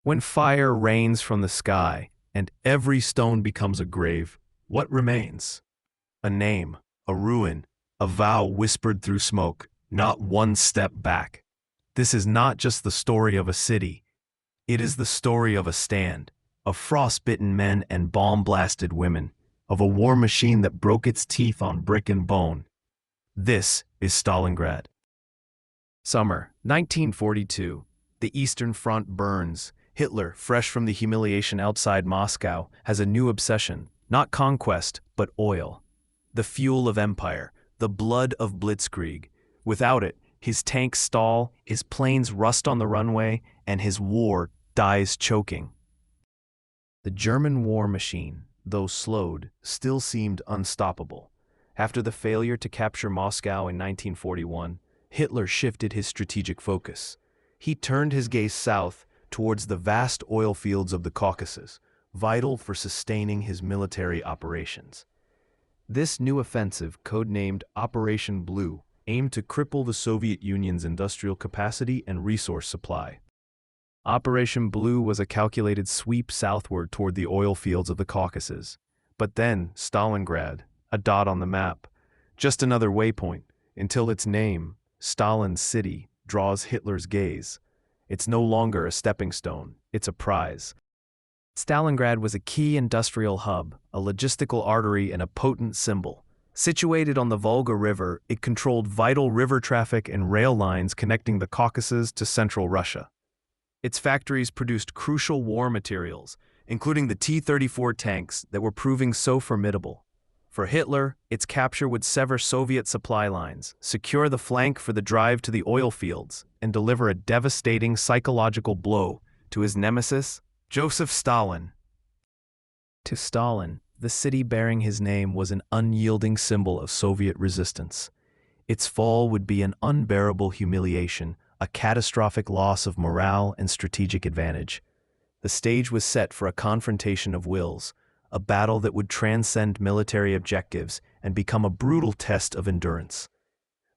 When fire rains from the sky and every stone becomes a grave, what remains? A name, a ruin, a vow whispered through smoke, not one step back. This is not just the story of a city. It is the story of a stand, of frost-bitten men and bomb-blasted women, of a war machine that broke its teeth on brick and bone. This is Stalingrad. Summer, 1942. The Eastern Front burns. Hitler, fresh from the humiliation outside Moscow, has a new obsession, not conquest, but oil. The fuel of empire, the blood of blitzkrieg. Without it, his tanks stall, his planes rust on the runway, and his war dies choking. The German war machine, though slowed, still seemed unstoppable. After the failure to capture Moscow in 1941, Hitler shifted his strategic focus. He turned his gaze south towards the vast oil fields of the Caucasus, vital for sustaining his military operations. This new offensive, codenamed Operation Blue, aimed to cripple the Soviet Union's industrial capacity and resource supply. Operation Blue was a calculated sweep southward toward the oil fields of the Caucasus. But then, Stalingrad, a dot on the map, just another waypoint, until its name, Stalin's city, draws Hitler's gaze. It's no longer a stepping stone, it's a prize. Stalingrad was a key industrial hub, a logistical artery and a potent symbol. Situated on the Volga River, it controlled vital river traffic and rail lines connecting the Caucasus to central Russia. Its factories produced crucial war materials, including the T-34 tanks that were proving so formidable. For Hitler, its capture would sever Soviet supply lines, secure the flank for the drive to the oil fields, and deliver a devastating psychological blow to his nemesis, Joseph Stalin. To Stalin, the city bearing his name was an unyielding symbol of Soviet resistance. Its fall would be an unbearable humiliation, a catastrophic loss of morale and strategic advantage. The stage was set for a confrontation of wills, a battle that would transcend military objectives and become a brutal test of endurance.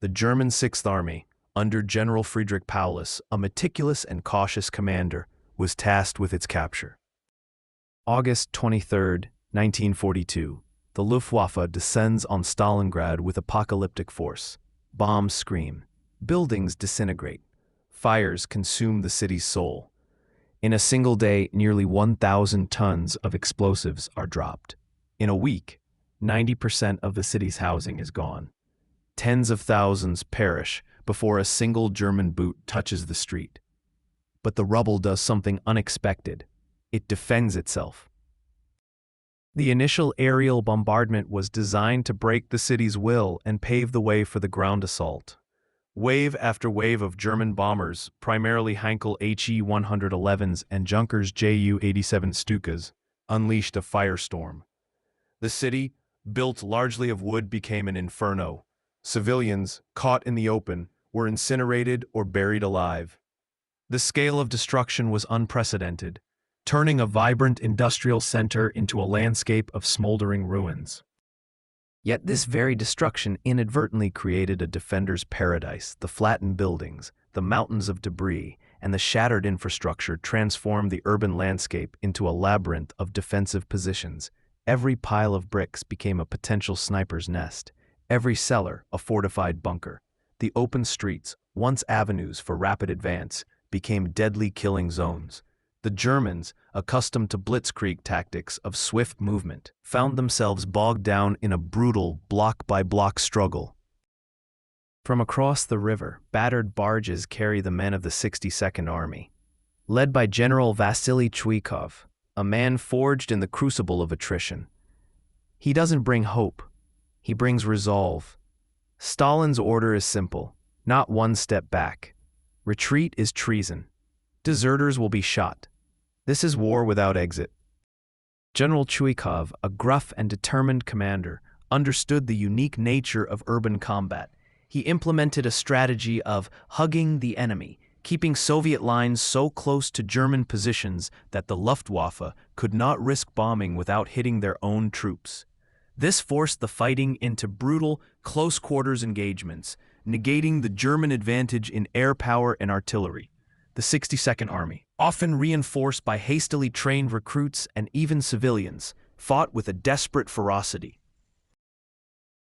The German Sixth Army, under General Friedrich Paulus, a meticulous and cautious commander, was tasked with its capture. August 23, 1942, the Luftwaffe descends on Stalingrad with apocalyptic force. Bombs scream, buildings disintegrate, fires consume the city's soul. In a single day, nearly 1,000 tons of explosives are dropped. In a week, 90% of the city's housing is gone. Tens of thousands perish before a single German boot touches the street. But the rubble does something unexpected. It defends itself. The initial aerial bombardment was designed to break the city's will and pave the way for the ground assault. Wave after wave of German bombers, primarily Heinkel He-111s and Junkers Ju-87 Stukas, unleashed a firestorm. The city, built largely of wood, became an inferno. Civilians, caught in the open, were incinerated or buried alive. The scale of destruction was unprecedented, turning a vibrant industrial center into a landscape of smoldering ruins. Yet this very destruction inadvertently created a defender's paradise. The flattened buildings, the mountains of debris, and the shattered infrastructure transformed the urban landscape into a labyrinth of defensive positions. Every pile of bricks became a potential sniper's nest, every cellar a fortified bunker. The open streets, once avenues for rapid advance, became deadly killing zones. The Germans, accustomed to blitzkrieg tactics of swift movement, found themselves bogged down in a brutal block-by-block struggle. From across the river, battered barges carry the men of the 62nd Army. Led by General Vasily Chuikov, a man forged in the crucible of attrition. He doesn't bring hope, he brings resolve. Stalin's order is simple, not one step back. Retreat is treason. Deserters will be shot. This is war without exit. General Chuikov, a gruff and determined commander, understood the unique nature of urban combat. He implemented a strategy of hugging the enemy, keeping Soviet lines so close to German positions that the Luftwaffe could not risk bombing without hitting their own troops. This forced the fighting into brutal, close-quarters engagements, negating the German advantage in air power and artillery. The 62nd Army, often reinforced by hastily trained recruits and even civilians, fought with a desperate ferocity.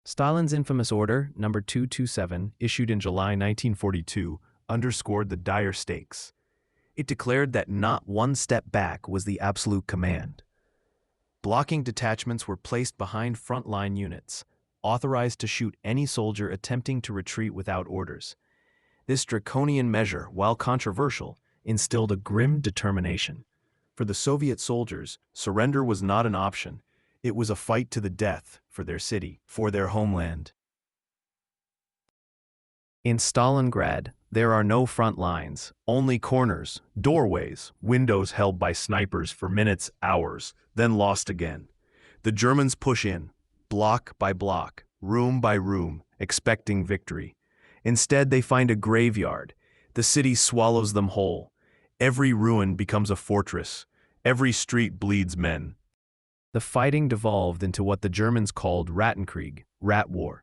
Stalin's infamous Order No. 227, issued in July 1942, underscored the dire stakes. It declared that not one step back was the absolute command. Blocking detachments were placed behind frontline units, authorized to shoot any soldier attempting to retreat without orders. This draconian measure, while controversial, instilled a grim determination. For the Soviet soldiers, surrender was not an option. It was a fight to the death for their city, for their homeland. In Stalingrad, there are no front lines, only corners, doorways, windows held by snipers for minutes, hours, then lost again. The Germans push in, block by block, room by room, expecting victory. Instead, they find a graveyard. The city swallows them whole. Every ruin becomes a fortress. Every street bleeds men. The fighting devolved into what the Germans called Rattenkrieg, rat war.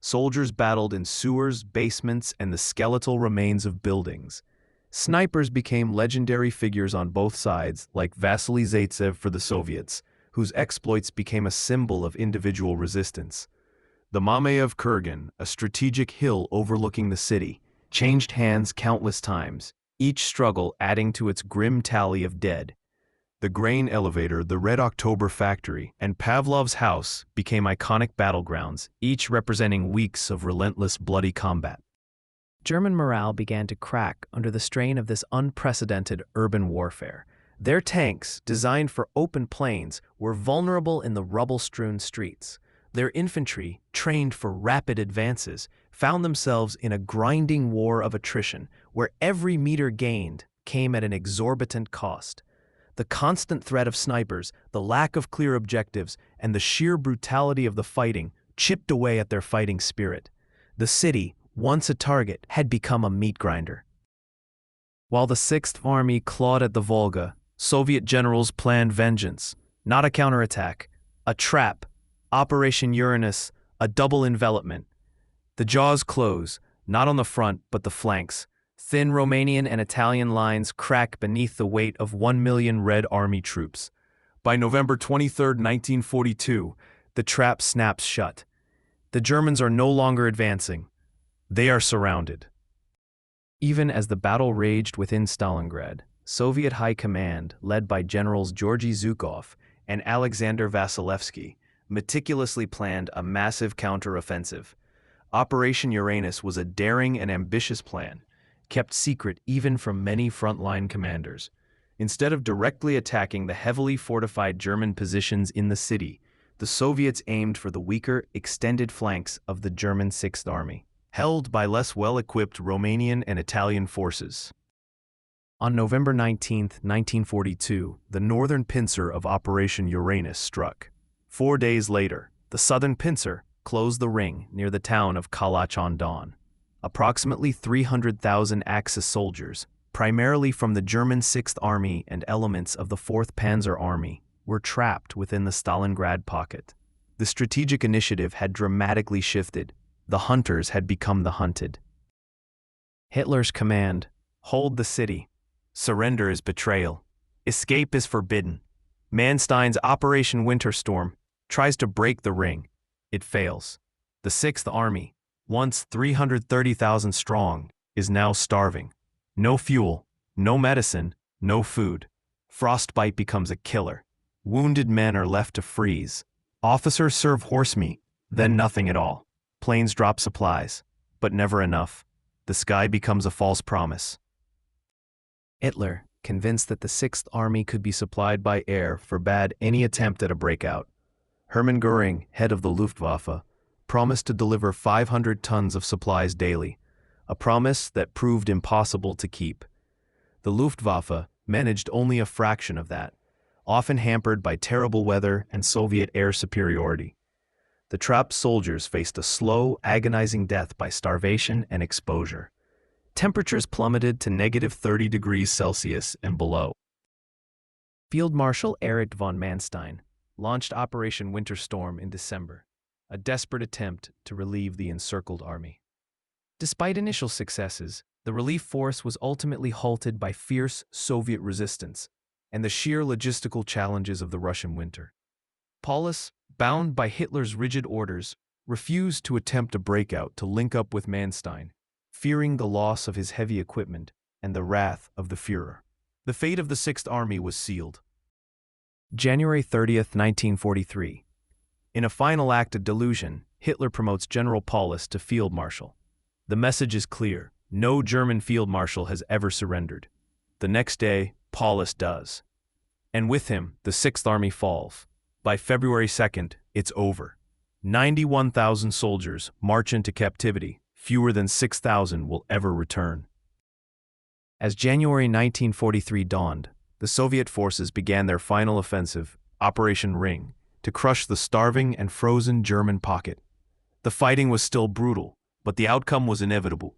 Soldiers battled in sewers, basements, and the skeletal remains of buildings. Snipers became legendary figures on both sides, like Vasily Zaitsev for the Soviets, whose exploits became a symbol of individual resistance. The Mamayev Kurgan, a strategic hill overlooking the city, changed hands countless times, each struggle adding to its grim tally of dead. The grain elevator, the Red October factory, and Pavlov's house became iconic battlegrounds, each representing weeks of relentless bloody combat. German morale began to crack under the strain of this unprecedented urban warfare. Their tanks, designed for open plains, were vulnerable in the rubble-strewn streets. Their infantry, trained for rapid advances, found themselves in a grinding war of attrition, where every meter gained came at an exorbitant cost. The constant threat of snipers, the lack of clear objectives, and the sheer brutality of the fighting chipped away at their fighting spirit. The city, once a target, had become a meat grinder. While the Sixth Army clawed at the Volga, Soviet generals planned vengeance, not a counterattack, a trap, Operation Uranus, a double envelopment. The jaws close, not on the front but the flanks. Thin Romanian and Italian lines crack beneath the weight of 1 million Red Army troops. By November 23, 1942, the trap snaps shut. The Germans are no longer advancing. They are surrounded. Even as the battle raged within Stalingrad, Soviet High Command, led by Generals Georgy Zhukov and Alexander Vasilevsky, meticulously planned a massive counter-offensive. Operation Uranus was a daring and ambitious plan, kept secret even from many frontline commanders. Instead of directly attacking the heavily fortified German positions in the city, the Soviets aimed for the weaker, extended flanks of the German Sixth Army, held by less well-equipped Romanian and Italian forces. On November 19, 1942, the northern pincer of Operation Uranus struck. 4 days later, the southern pincer closed the ring near the town of Kalach-on-Don. Approximately 300,000 Axis soldiers, primarily from the German Sixth Army and elements of the 4th Panzer Army, were trapped within the Stalingrad pocket. The strategic initiative had dramatically shifted. The hunters had become the hunted. Hitler's command: hold the city. Surrender is betrayal. Escape is forbidden. Manstein's Operation Winterstorm tries to break the ring. It fails. The Sixth Army, once 330,000 strong, is now starving. No fuel, no medicine, no food. Frostbite becomes a killer. Wounded men are left to freeze. Officers serve horse meat, then nothing at all. Planes drop supplies, but never enough. The sky becomes a false promise. Hitler, convinced that the Sixth Army could be supplied by air, forbade any attempt at a breakout. Hermann Göring, head of the Luftwaffe, promised to deliver 500 tons of supplies daily, a promise that proved impossible to keep. The Luftwaffe managed only a fraction of that, often hampered by terrible weather and Soviet air superiority. The trapped soldiers faced a slow, agonizing death by starvation and exposure. Temperatures plummeted to -30 degrees Celsius and below. Field Marshal Erich von Manstein launched Operation Winterstorm in December, a desperate attempt to relieve the encircled army. Despite initial successes, The relief force was ultimately halted by fierce Soviet resistance and the sheer logistical challenges of the Russian winter. Paulus, bound by Hitler's rigid orders, refused to attempt a breakout to link up with Manstein, fearing the loss of his heavy equipment and the wrath of the Führer. The fate of the Sixth Army was sealed. January 30th, 1943. In a final act of delusion, Hitler promotes General Paulus to Field Marshal. The message is clear: no German Field Marshal has ever surrendered. The next day, Paulus does. And with him, the Sixth Army falls. By February 2nd, it's over. 91,000 soldiers march into captivity. Fewer than 6,000 will ever return. As January 1943 dawned, the Soviet forces began their final offensive, Operation Ring, to crush the starving and frozen German pocket. The fighting was still brutal, but the outcome was inevitable.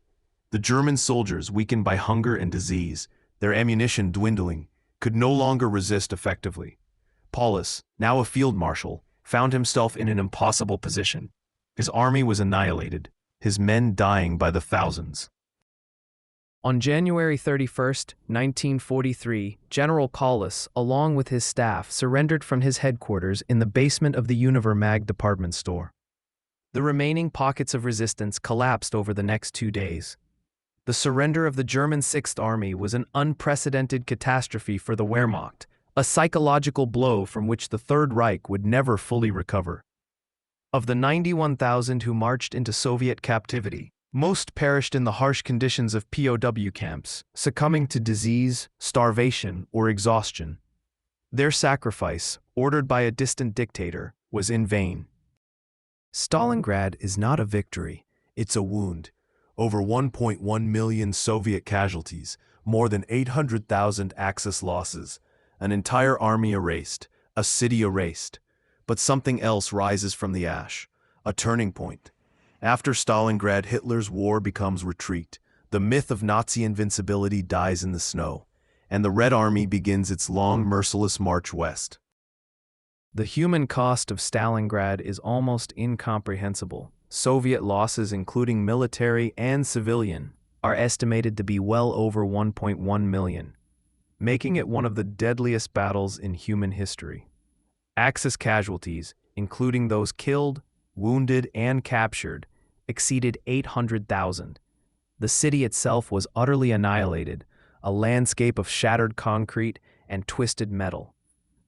The German soldiers, weakened by hunger and disease, their ammunition dwindling, could no longer resist effectively. Paulus, now a field marshal, found himself in an impossible position. His army was annihilated, his men dying by the thousands. On January 31st, 1943, General Paulus, along with his staff, surrendered from his headquarters in the basement of the Univermag department store. The remaining pockets of resistance collapsed over the next 2 days. The surrender of the German Sixth Army was an unprecedented catastrophe for the Wehrmacht, a psychological blow from which the Third Reich would never fully recover. Of the 91,000 who marched into Soviet captivity, most perished in the harsh conditions of POW camps, succumbing to disease, starvation, or exhaustion. Their sacrifice, ordered by a distant dictator, was in vain. Stalingrad is not a victory, it's a wound. Over 1.1 million Soviet casualties, more than 800,000 Axis losses, an entire army erased, a city erased. But something else rises from the ash, a turning point. After Stalingrad, Hitler's war becomes retreat. The myth of Nazi invincibility dies in the snow, and the Red Army begins its long, merciless march west. The human cost of Stalingrad is almost incomprehensible. Soviet losses, including military and civilian, are estimated to be well over 1.1 million, making it one of the deadliest battles in human history. Axis casualties, including those killed, wounded, and captured, exceeded 800,000. The city itself was utterly annihilated, a landscape of shattered concrete and twisted metal.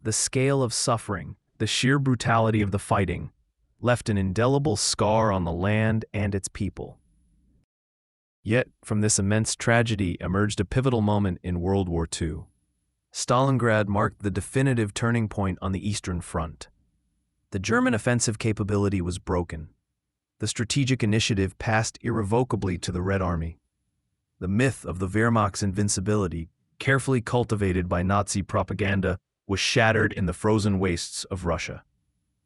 The scale of suffering, the sheer brutality of the fighting, left an indelible scar on the land and its people. Yet, from this immense tragedy emerged a pivotal moment in World War II. Stalingrad marked the definitive turning point on the Eastern Front. The German offensive capability was broken. The strategic initiative passed irrevocably to the Red Army. The myth of the Wehrmacht's invincibility, carefully cultivated by Nazi propaganda, was shattered in the frozen wastes of Russia.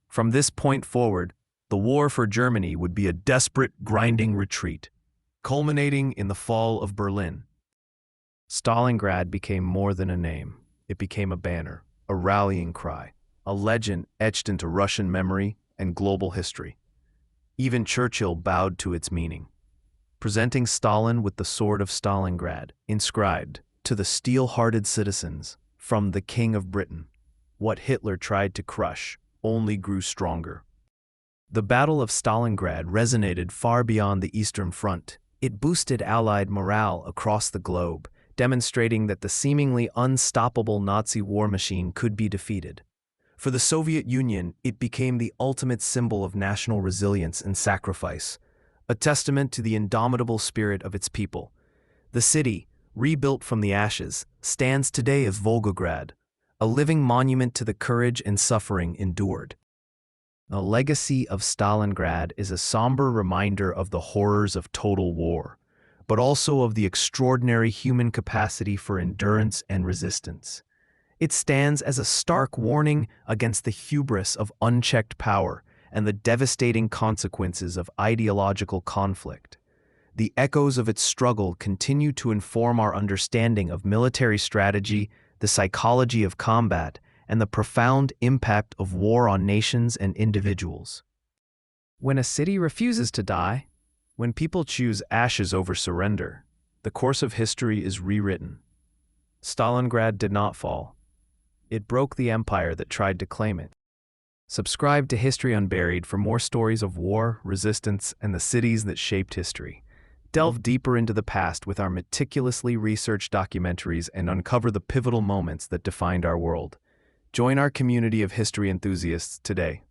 From this point forward, the war for Germany would be a desperate, grinding retreat, culminating in the fall of Berlin. Stalingrad became more than a name. It became a banner, a rallying cry, a legend etched into Russian memory and global history. Even Churchill bowed to its meaning, presenting Stalin with the sword of Stalingrad, inscribed, "To the steel-hearted citizens, from the King of Britain. What Hitler tried to crush only grew stronger." The Battle of Stalingrad resonated far beyond the Eastern Front. It boosted Allied morale across the globe, demonstrating that the seemingly unstoppable Nazi war machine could be defeated. For the Soviet Union, it became the ultimate symbol of national resilience and sacrifice, a testament to the indomitable spirit of its people. The city, rebuilt from the ashes, stands today as Volgograd, a living monument to the courage and suffering endured. The legacy of Stalingrad is a somber reminder of the horrors of total war, but also of the extraordinary human capacity for endurance and resistance. It stands as a stark warning against the hubris of unchecked power and the devastating consequences of ideological conflict. The echoes of its struggle continue to inform our understanding of military strategy, the psychology of combat, and the profound impact of war on nations and individuals. When a city refuses to die, when people choose ashes over surrender, the course of history is rewritten. Stalingrad did not fall. It broke the empire that tried to claim it. Subscribe to History Unburied for more stories of war, resistance, and the cities that shaped history. Delve deeper into the past with our meticulously researched documentaries and uncover the pivotal moments that defined our world. Join our community of history enthusiasts today.